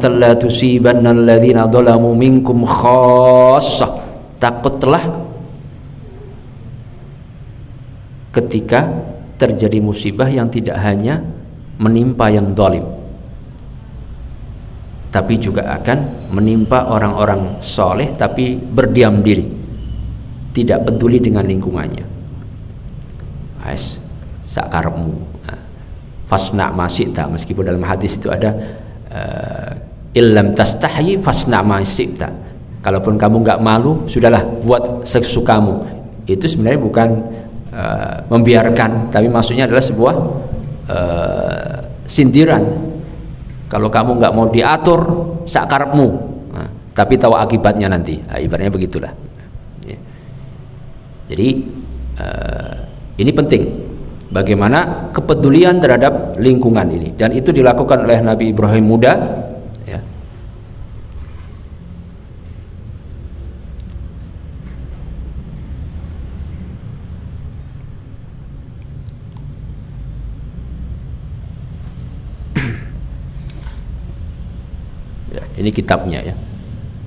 la tusibanna alladhina dhalamu minkum khassah. Takutlah ketika terjadi musibah yang tidak hanya menimpa yang zalim, tapi juga akan menimpa orang-orang soleh tapi berdiam diri, tidak peduli dengan lingkungannya. Sakarmu fasna masita, meskipun dalam hadis itu ada illam tastahyi fasna masita, kalaupun kamu nggak malu, sudahlah buat sesukamu. Itu sebenarnya bukan membiarkan, tapi maksudnya adalah sebuah sindiran. Kalau kamu nggak mau diatur sakarepmu, tapi tahu akibatnya nanti, ibaratnya begitulah. Jadi ini penting, bagaimana kepedulian terhadap lingkungan ini, dan itu dilakukan oleh Nabi Ibrahim muda, ya. Ya, ini kitabnya, ya,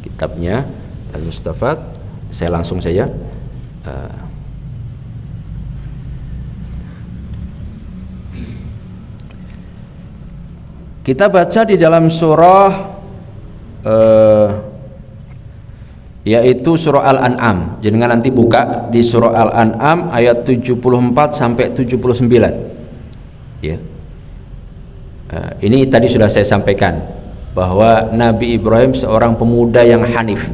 kitabnya Al-Mustafad. Saya langsung saja. Kita baca di dalam surah yaitu surah Al-An'am. Jangan nanti buka di surah Al-An'am ayat 74 sampai 79. Ya. Ini tadi sudah saya sampaikan bahwa Nabi Ibrahim seorang pemuda yang hanif,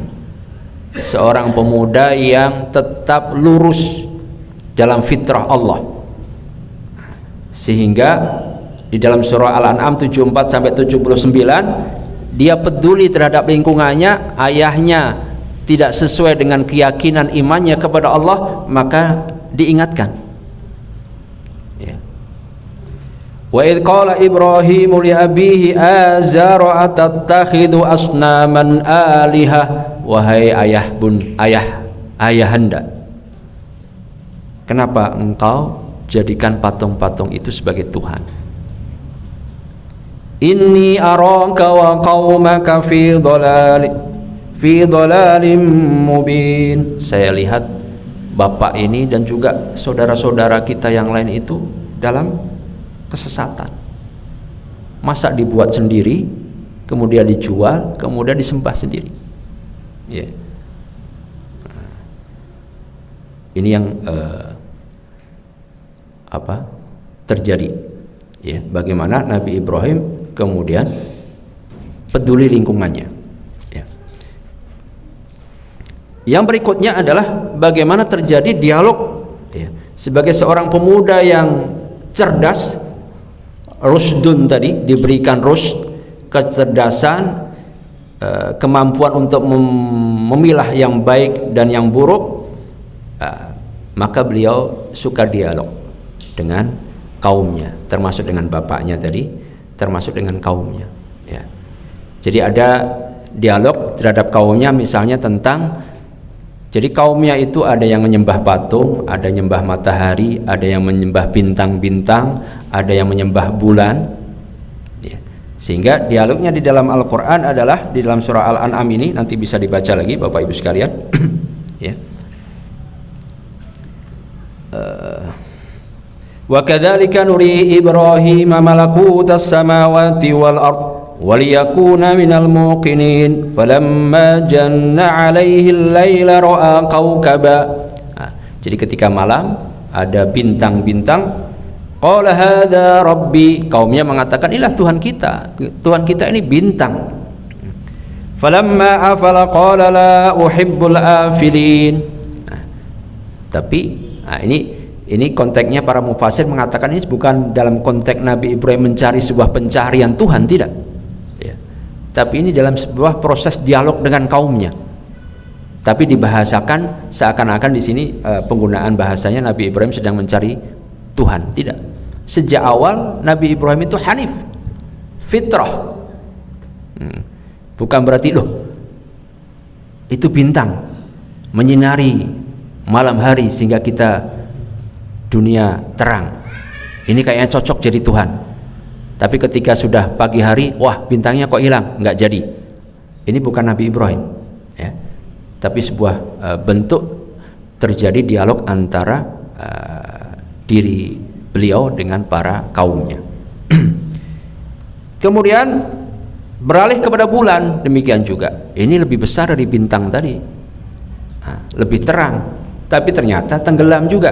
seorang pemuda yang tetap lurus dalam fitrah Allah, sehingga di dalam surah Al-An'am 74 sampai 79 dia peduli terhadap lingkungannya. Ayahnya tidak sesuai dengan keyakinan imannya kepada Allah, maka diingatkan, ya. Wa idh qala Ibrahimu li abihi azara atattakhidhu asnaman alihah. Wahai ayahanda, kenapa engkau jadikan patung-patung itu sebagai Tuhan? Inni araka wa qaumaka fi dhalalim mubin. Saya lihat bapak ini dan juga saudara-saudara kita yang lain itu dalam kesesatan. Masa dibuat sendiri, kemudian dijual, kemudian disembah sendiri, ya. Ini yang terjadi, ya. Bagaimana Nabi Ibrahim kemudian peduli lingkungannya, ya. Yang berikutnya adalah bagaimana terjadi dialog, ya. Sebagai seorang pemuda yang cerdas, rusdun tadi, diberikan rusd, kecerdasan, kemampuan untuk memilah yang baik dan yang buruk, maka beliau suka dialog dengan kaumnya, termasuk dengan bapaknya tadi, termasuk dengan kaumnya, ya. Jadi ada dialog terhadap kaumnya, misalnya tentang, jadi kaumnya itu ada yang menyembah patung, ada yang menyembah matahari, ada yang menyembah bintang-bintang, ada yang menyembah bulan, ya. Sehingga dialognya di dalam Al-Quran adalah di dalam surah Al-An'am ini, nanti bisa dibaca lagi Bapak Ibu sekalian, ya. Wa kadzalika nuri Ibrahim malakutas samawati wal ard waliyakuna minal muqinin falamma janna alaihi al-laila ra'a kawkaba. Jadi ketika malam ada bintang-bintang, qala hadza rabbi, kaumnya mengatakan inilah Tuhan kita, Tuhan kita ini bintang. Falamma afala qala la uhibbul afilin. Tapi ini konteksnya para mufasir mengatakan ini bukan dalam konteks Nabi Ibrahim mencari sebuah pencarian Tuhan, tidak, ya. Tapi ini dalam sebuah proses dialog dengan kaumnya. Tapi dibahasakan seakan-akan di sini penggunaan bahasanya Nabi Ibrahim sedang mencari Tuhan, tidak. Sejak awal Nabi Ibrahim itu hanif, fitrah. Bukan berarti itu bintang menyinari malam hari sehingga kita dunia terang, ini kayaknya cocok jadi Tuhan. Tapi ketika sudah pagi hari, wah bintangnya kok hilang, nggak jadi. Ini bukan Nabi Ibrahim, ya. Tapi sebuah bentuk terjadi dialog antara diri beliau dengan para kaumnya. Kemudian beralih kepada bulan, demikian juga. Ini lebih besar dari bintang tadi, lebih terang, tapi ternyata tenggelam juga.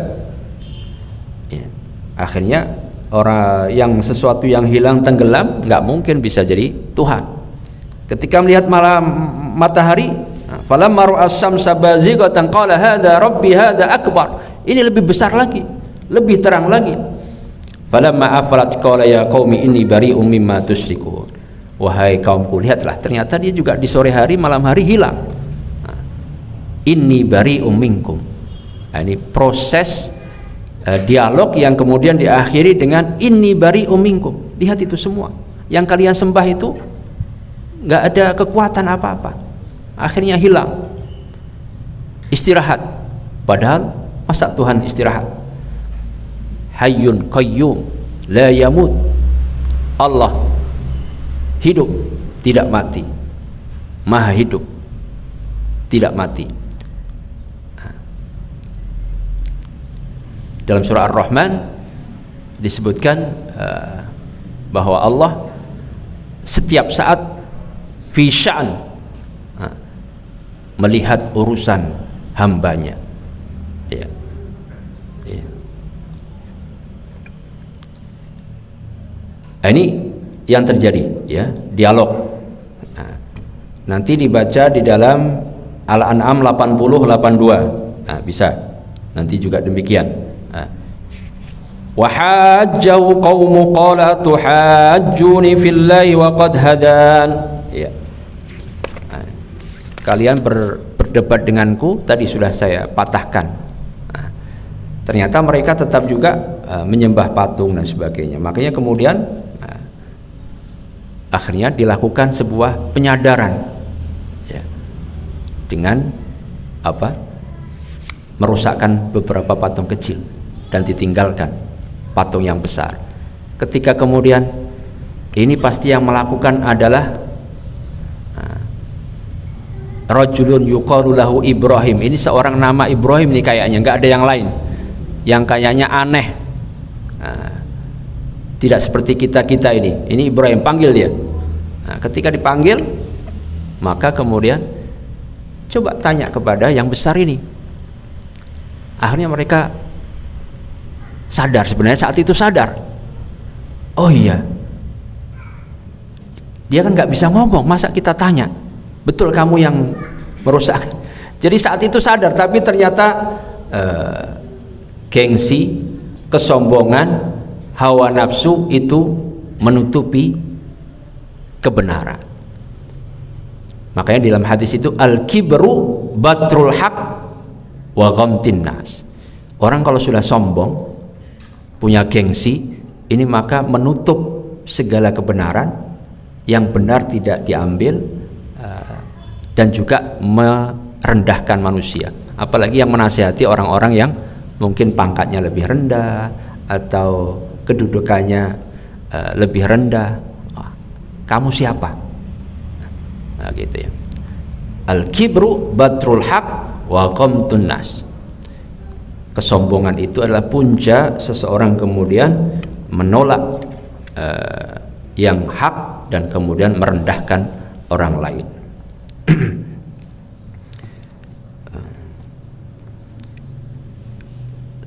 Ya. Akhirnya orang yang sesuatu yang hilang tenggelam nggak mungkin bisa jadi Tuhan. Ketika melihat malam matahari, falamma ra'a asy-syamsa bazighatan qala hadza rabbi hadza akbar. Ini lebih besar lagi, lebih terang lagi. Falamma afalat qala ya qaumi inni bari'um mimma tusyrikun. Wahai kaumku, lihatlah ternyata dia juga di sore hari malam hari hilang. Inni bari'um minkum. Nah, ini proses dialog yang kemudian diakhiri dengan inni bari'um minkum. Lihat itu semua yang kalian sembah itu nggak ada kekuatan apa-apa, akhirnya hilang. Istirahat, padahal masa Tuhan istirahat? Hayyun qayyum la yamut. Allah hidup tidak mati, maha hidup tidak mati. Dalam surah Ar-Rahman disebutkan bahwa Allah setiap saat fi sya'an, melihat urusan hambanya, ya. Ya. Nah, ini yang terjadi, ya, dialog. Nah, nanti dibaca di dalam Al-An'am 80-82. Nah, bisa nanti juga demikian. Wa hajjahu qaumu qala tuhajjuni fillahi wa qad hadan. Ya. Nah, kalian berdebat denganku, tadi sudah saya patahkan. Nah, ternyata mereka tetap juga menyembah patung dan sebagainya. Makanya kemudian akhirnya dilakukan sebuah penyadaran, ya, dengan apa? Merusakkan beberapa patung kecil dan ditinggalkan patung yang besar. Ketika kemudian ini pasti yang melakukan adalah rajulun yuqalu lahu Ibrahim. Ini seorang nama Ibrahim nih kayaknya, nggak ada yang lain yang kayaknya aneh. Tidak seperti kita ini. Ini Ibrahim, panggil dia. Nah, ketika dipanggil, maka kemudian coba tanya kepada yang besar ini. Akhirnya mereka sadar, sebenarnya saat itu sadar, oh iya, dia kan nggak bisa ngomong, masa kita tanya, betul kamu yang merusak. Jadi saat itu sadar, tapi ternyata gengsi, kesombongan, hawa nafsu itu menutupi kebenaran. Makanya dalam hadis itu al-kibru batrul haq wa ghamtin nas. Orang kalau sudah sombong, punya gengsi, ini maka menutup segala kebenaran, yang benar tidak diambil, dan juga merendahkan manusia. Apalagi yang menasihati orang-orang yang mungkin pangkatnya lebih rendah atau kedudukannya lebih rendah. Kamu siapa? Nah, gitu ya. Al-kibru batrul haq wa ghamtun nas. Kesombongan itu adalah punca seseorang kemudian menolak yang hak dan kemudian merendahkan orang lain.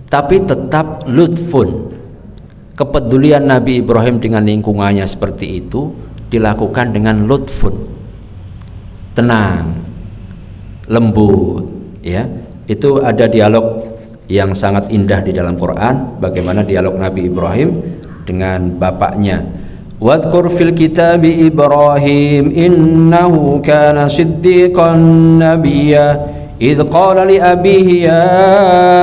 Tapi tetap lutfun, kepedulian Nabi Ibrahim dengan lingkungannya seperti itu dilakukan dengan lutfun, tenang, lembut, ya. Itu ada dialog yang sangat indah di dalam Quran, bagaimana dialog Nabi Ibrahim dengan bapaknya. Wadhkur fil kitabi Ibrahim innahu kana siddiqan nabiyya idh qala li abihi ya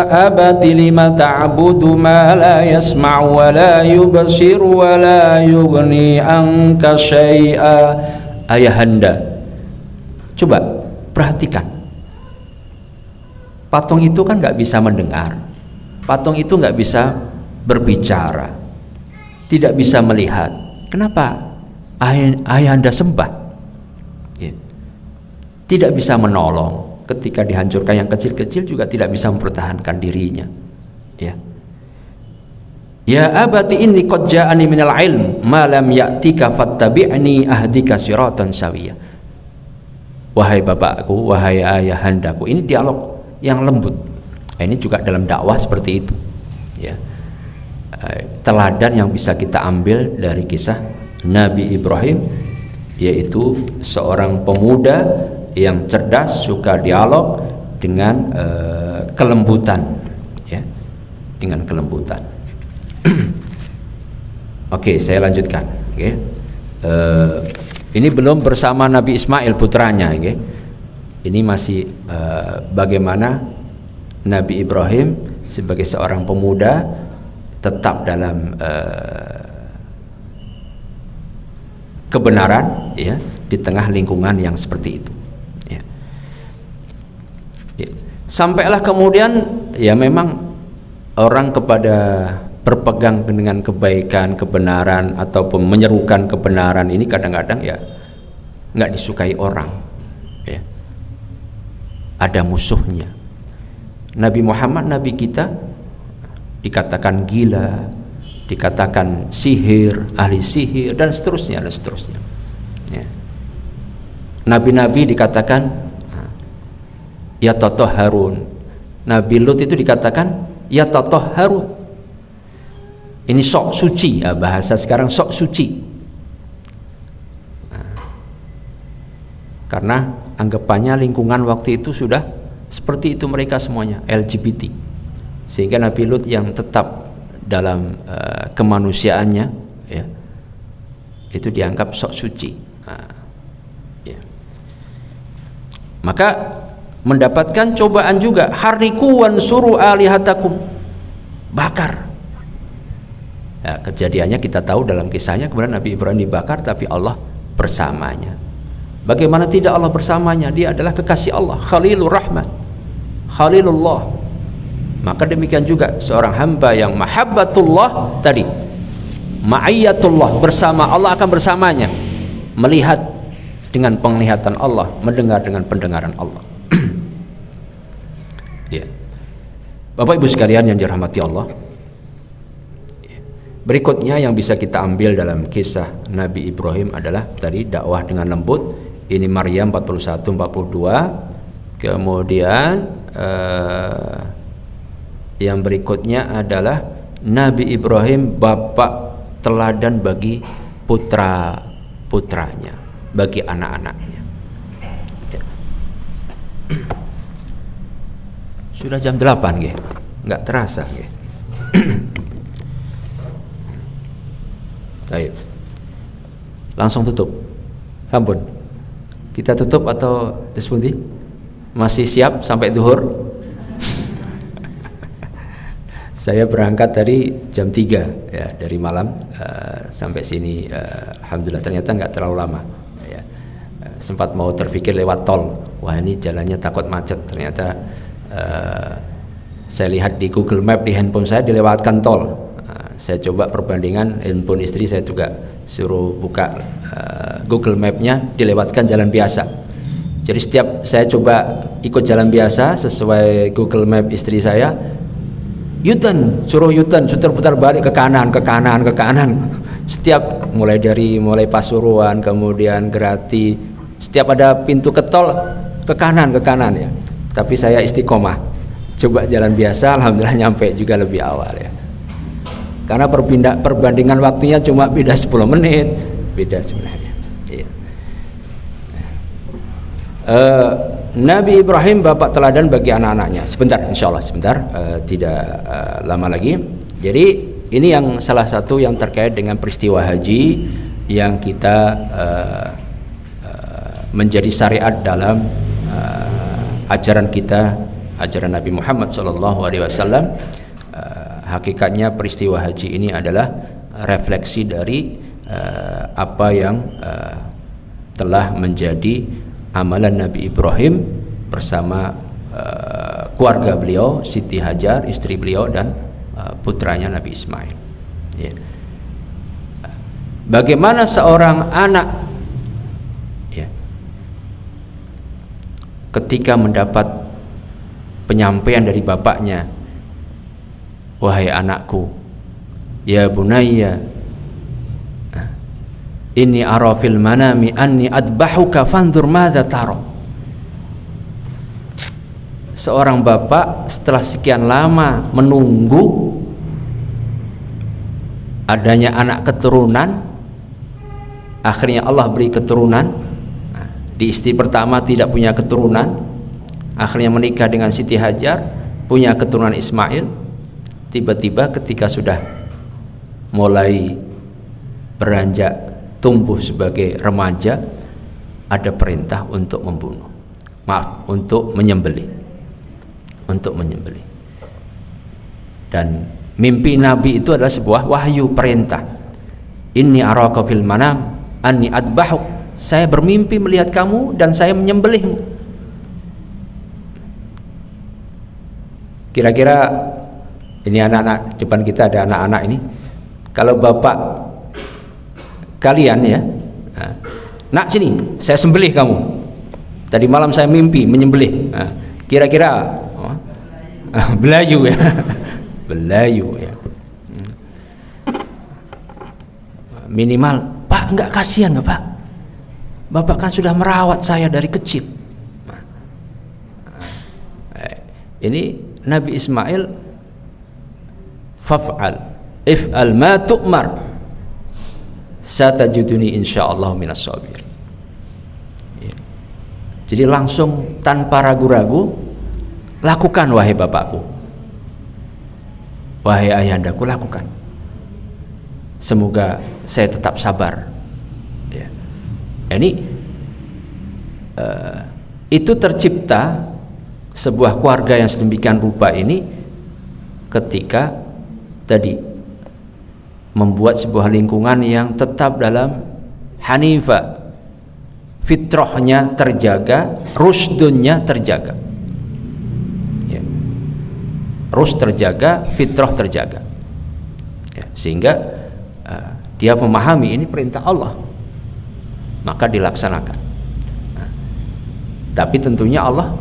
abati lima ta'budu ma la yasma'u wa la yubsiru wa la yughni anka syai'a. Ayahanda, coba perhatikan, patung itu kan nggak bisa mendengar, patung itu nggak bisa berbicara, tidak bisa melihat. kenapa ayahanda sembah? Ya. Tidak bisa menolong ketika dihancurkan yang kecil-kecil, juga tidak bisa mempertahankan dirinya. Ya. Ya abati inni qad ja'ani minal ilm ma lam ya'tika fattabi'ni ahdika siratan sawiyya. Wahai bapakku, wahai ayahandaku. Ini dialog yang lembut. Ini juga dalam dakwah seperti itu. Ya. Teladan yang bisa kita ambil dari kisah Nabi Ibrahim, yaitu seorang pemuda yang cerdas, suka dialog dengan kelembutan, ya, dengan kelembutan. Oke, saya lanjutkan. Oke. Ini belum bersama Nabi Ismail putranya. Oke. Ini masih bagaimana Nabi Ibrahim sebagai seorang pemuda tetap dalam kebenaran, ya, di tengah lingkungan yang seperti itu. Ya. Ya. Sampailah kemudian, ya, memang orang kepada berpegang dengan kebaikan, kebenaran, ataupun menyerukan kebenaran ini kadang-kadang ya nggak disukai orang, ya. Ada musuhnya. Nabi Muhammad, Nabi kita, dikatakan gila, dikatakan sihir, ahli sihir, dan seterusnya dan seterusnya. Ya. Nabi-nabi dikatakan ya totoh Harun. Nabi Lut itu dikatakan ya totoh Harun. Ini sok suci, ya, bahasa sekarang sok suci. Nah, karena anggapannya lingkungan waktu itu sudah seperti itu mereka semuanya, LGBT. Sehingga Nabi Lut yang tetap dalam kemanusiaannya, ya, itu dianggap sok suci. Nah, ya. Maka mendapatkan cobaan juga, hariku wansuru alihatakum, bakar. Ya, kejadiannya kita tahu dalam kisahnya, kemudian Nabi Ibrahim dibakar, tapi Allah bersamanya. Bagaimana tidak Allah bersamanya? Dia adalah kekasih Allah, Khalilur Rahman, Khalilullah. Maka demikian juga seorang hamba yang mahabbatullah tadi, ma'iyatullah, bersama Allah, akan bersamanya, melihat dengan penglihatan Allah, mendengar dengan pendengaran Allah. Ya. Bapak Ibu sekalian yang dirahmati Allah, berikutnya yang bisa kita ambil dalam kisah Nabi Ibrahim adalah tadi dakwah dengan lembut. Ini Maryam 41-42. Kemudian yang berikutnya adalah Nabi Ibrahim bapak teladan bagi putra-putranya, bagi anak-anaknya. Ya. Sudah jam 8 nggih. Enggak terasa nggih. Baik. Langsung tutup. Sampun. Kita tutup atau dispundi? Masih siap sampai zuhur? Saya berangkat tadi jam 3 ya, dari malam sampai sini, alhamdulillah ternyata nggak terlalu lama ya. Sempat mau terpikir lewat tol, wah ini jalannya takut macet, ternyata saya lihat di Google Map di handphone saya dilewatkan tol. Saya coba perbandingan handphone istri, saya juga suruh buka Google Map-nya, dilewatkan jalan biasa. Jadi setiap saya coba ikut jalan biasa sesuai Google Map istri saya, U-turn, suruh U-turn, putar balik ke kanan. Setiap mulai Pasuruan, kemudian Grati, setiap ada pintu ke tol ke kanan ya. Tapi saya istiqomah, coba jalan biasa, alhamdulillah nyampe juga lebih awal ya. Karena perbandingan waktunya cuma beda 10 menit, beda sebenarnya. Iya. Nabi Ibrahim bapak teladan bagi anak-anaknya. Sebentar, insya Allah sebentar, tidak lama lagi. Jadi ini yang salah satu yang terkait dengan peristiwa haji yang kita menjadi syariat dalam ajaran kita, ajaran Nabi Muhammad SAW. Hakikatnya peristiwa haji ini adalah refleksi dari apa yang telah menjadi amalan Nabi Ibrahim bersama keluarga beliau, Siti Hajar, istri beliau, dan putranya Nabi Ismail. Ya. Bagaimana seorang anak ya, ketika mendapat penyampaian dari bapaknya, wahai anakku, ya bunayya, inni ara fil manami anni adbahuka fanzur madza tara. Seorang bapak setelah sekian lama menunggu adanya anak keturunan, akhirnya Allah beri keturunan. Di istri pertama tidak punya keturunan, akhirnya menikah dengan Siti Hajar, punya keturunan Ismail. Tiba-tiba ketika sudah mulai beranjak tumbuh sebagai remaja, ada perintah untuk membunuh, untuk menyembelih. Dan mimpi Nabi itu adalah sebuah wahyu perintah. Inni araka fil manam anni adbahuk, saya bermimpi melihat kamu dan saya menyembelihmu. Kira-kira ini anak-anak depan kita, ada anak-anak ini, kalau bapak kalian ya, nak sini saya sembelih kamu, tadi malam saya mimpi menyembelih, kira-kira belayu ya. Belayu ya, minimal, Pak enggak kasihan enggak Pak, Bapak kan sudah merawat saya dari kecil. Ini Nabi Ismail, faf'al if'al ma tu'mar satajuduni insyaallah minas sabir. Jadi langsung tanpa ragu-ragu, lakukan wahai bapakku, wahai ayahandaku, lakukan. Semoga saya tetap sabar. Ya. Ini itu tercipta sebuah keluarga yang sedemikian rupa ini ketika tadi membuat sebuah lingkungan yang tetap dalam hanifah, fitrahnya terjaga, rusdunnya terjaga. Rus terjaga, fitrah terjaga ya, sehingga dia memahami ini perintah Allah, maka dilaksanakan. Tapi tentunya Allah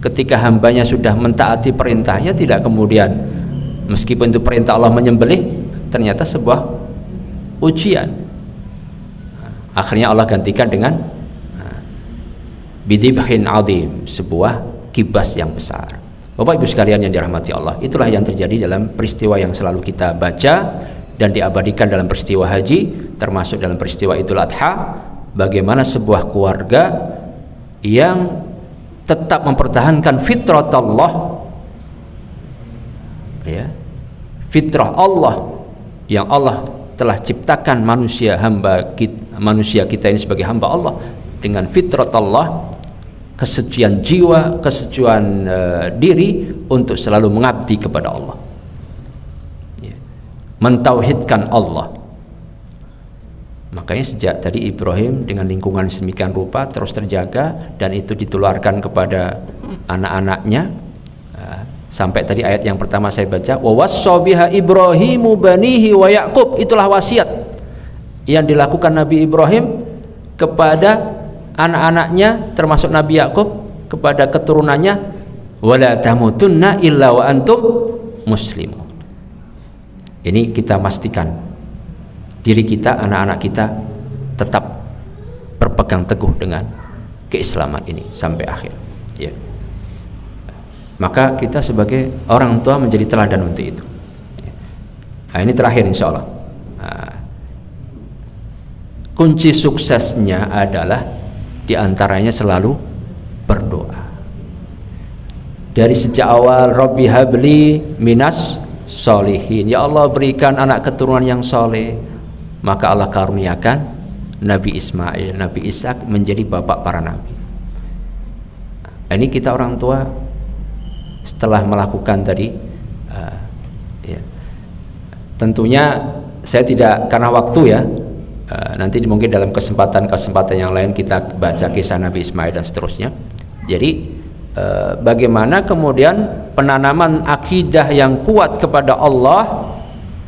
ketika hambanya sudah mentaati perintahnya, tidak kemudian meskipun itu perintah Allah menyembelih, ternyata sebuah ujian, akhirnya Allah gantikan dengan bidibhin azim, sebuah kibas yang besar. Bapak Ibu sekalian yang dirahmati Allah, itulah yang terjadi dalam peristiwa yang selalu kita baca dan diabadikan dalam peristiwa haji, termasuk dalam peristiwa Idul Adha. Bagaimana sebuah keluarga yang tetap mempertahankan fitrah Allah, ya, fitrah Allah yang Allah telah ciptakan manusia kita ini sebagai hamba Allah dengan fitrah Allah, kesucian jiwa, kesucian diri untuk selalu mengabdi kepada Allah, ya, mentauhidkan Allah. Makanya sejak tadi Ibrahim dengan lingkungan sedemikian rupa terus terjaga, dan itu ditularkan kepada anak-anaknya, sampai tadi ayat yang pertama saya baca, wa wassa biha Ibrahimu banihi wa Yaqub. Itulah wasiat yang dilakukan Nabi Ibrahim kepada anak-anaknya, termasuk Nabi Yakub kepada keturunannya, wala tamutunna illa wa antum muslimun. Ini kita pastikan diri kita, anak-anak kita tetap berpegang teguh dengan keislaman ini sampai akhir, ya. Maka kita sebagai orang tua menjadi teladan untuk itu. Nah, ini terakhir insya Allah. Kunci suksesnya adalah diantaranya selalu berdoa. Dari sejak awal, Rabbi habli minas solihin, ya Allah berikan anak keturunan yang soleh. Maka Allah karuniakan Nabi Ismail, Nabi Ishak menjadi bapak para nabi. Ini kita orang tua setelah melakukan tadi, ya, tentunya saya tidak, karena waktu ya, nanti mungkin dalam kesempatan yang lain kita baca kisah Nabi Ismail dan seterusnya. Jadi bagaimana kemudian penanaman akidah yang kuat kepada Allah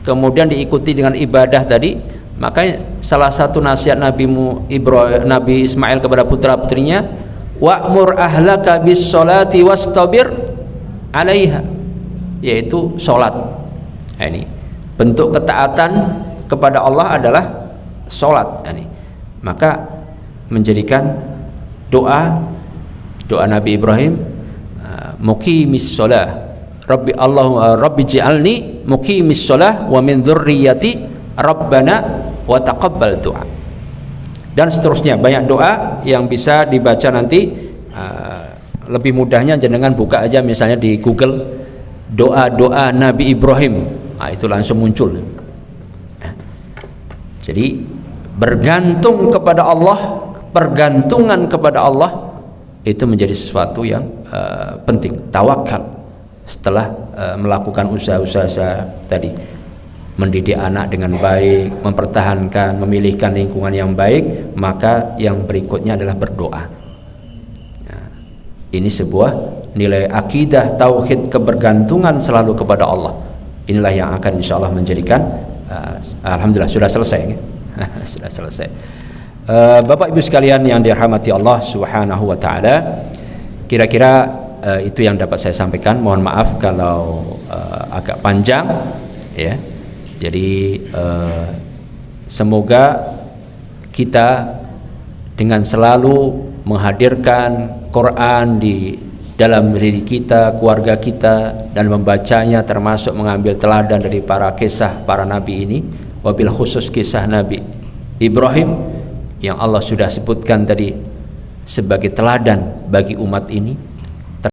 kemudian diikuti dengan ibadah tadi, Makanya salah satu nasihat Nabi Ismail kepada putra-putrinya, wa'mur ahlaka bis sholati wastabir 'alaiha, yaitu salat. Nah, ini bentuk ketaatan kepada Allah adalah salat. Nah, ini maka menjadikan doa Nabi Ibrahim, muqimis shalah Rabbi ji'alni muqimis shalah wa min dzurriyyati Rabbana wa taqabbal du'a, dan seterusnya. Banyak doa yang bisa dibaca nanti. Lebih mudahnya jenengan buka aja misalnya di Google doa-doa Nabi Ibrahim, itu langsung muncul. Jadi bergantung kepada Allah, pergantungan kepada Allah itu menjadi sesuatu yang penting. Tawakal setelah melakukan usaha-usaha tadi, mendidik anak dengan baik, mempertahankan, memilihkan lingkungan yang baik, maka yang berikutnya adalah berdoa. Nah, ini sebuah nilai akidah tauhid, kebergantungan selalu kepada Allah. Inilah yang akan insya Allah menjadikan alhamdulillah sudah selesai. Sudah selesai. Bapak Ibu sekalian yang dirahmati Allah Subhanahu wa taala, kira-kira itu yang dapat saya sampaikan. Mohon maaf kalau agak panjang ya. Jadi semoga kita dengan selalu menghadirkan Quran di dalam diri kita, keluarga kita, dan membacanya, termasuk mengambil teladan dari para kisah para nabi ini, wabil khusus kisah Nabi Ibrahim yang Allah sudah sebutkan tadi sebagai teladan bagi umat ini.